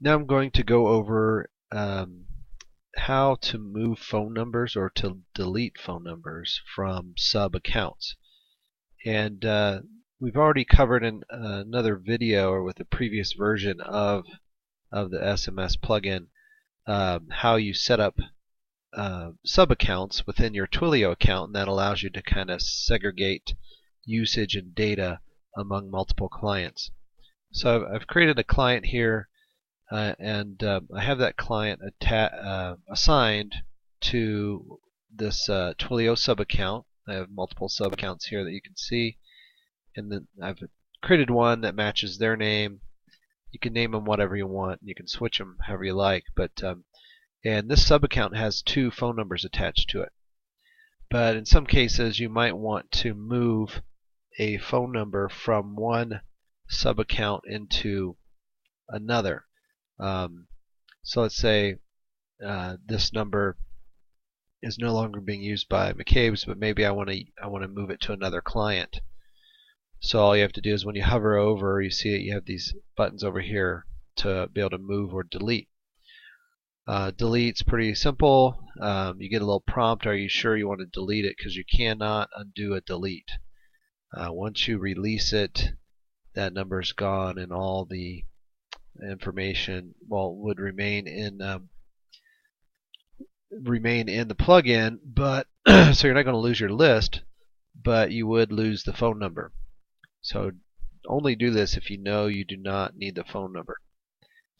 Now I'm going to go over how to move phone numbers or to delete phone numbers from sub-accounts. And we've already covered in another video or with a previous version of the SMS plugin how you set up sub-accounts within your Twilio account, and that allows you to kind of segregate usage and data among multiple clients. So I've created a client here, and I have that client assigned to this Twilio sub-account. I have multiple sub-accounts here that you can see, and then I've created one that matches their name. You can name them whatever you want. You can switch them however you like, but and this sub-account has 2 phone numbers attached to it. But in some cases, you might want to move a phone number from one sub-account into another. So let's say this number is no longer being used by McCabe's, but maybe I want to move it to another client. So all you have to do is when you hover over, you see it, you have these buttons over here to be able to move or delete. Delete's pretty simple. You get a little prompt, are you sure you want to delete it? Because you cannot undo a delete. Once you release it, that number's gone, and all the information would remain in the plugin, but so you're not going to lose your list, but you would lose the phone number. So only do this if you know you do not need the phone number.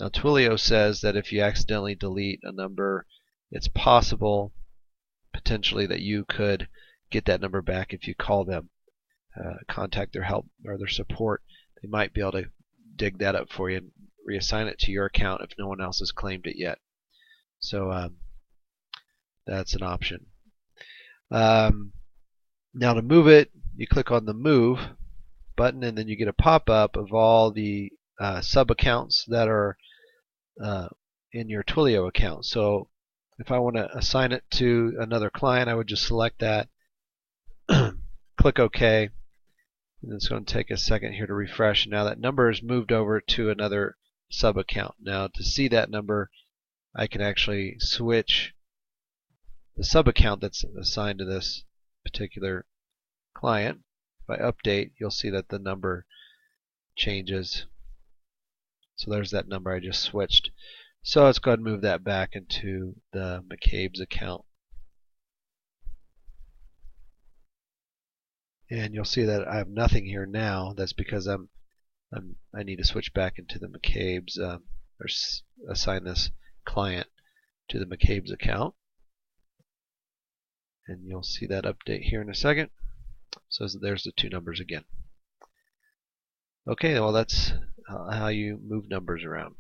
Now Twilio says that if you accidentally delete a number, it's possible potentially that you could get that number back if you call them, contact their help or their support. They might be able to dig that up for you and reassign it to your account if no one else has claimed it yet. So that's an option. Now to move it, you click on the Move button, and then you get a pop-up of all the sub-accounts that are in your Twilio account. So if I want to assign it to another client, I would just select that, click OK, and it's going to take a second here to refresh. Now that number is moved over to another sub-account. Now to see that number, I can actually switch the sub-account that's assigned to this particular client. If I update, you'll see that the number changes. So there's that number I just switched. So let's go ahead and move that back into the McCabe's account. And you'll see that I have nothing here now. That's because I need to switch back into the McCabe's or assign this client to the McCabe's account. And you'll see that update here in a second. So there's the 2 numbers again. Okay, well that's how you move numbers around.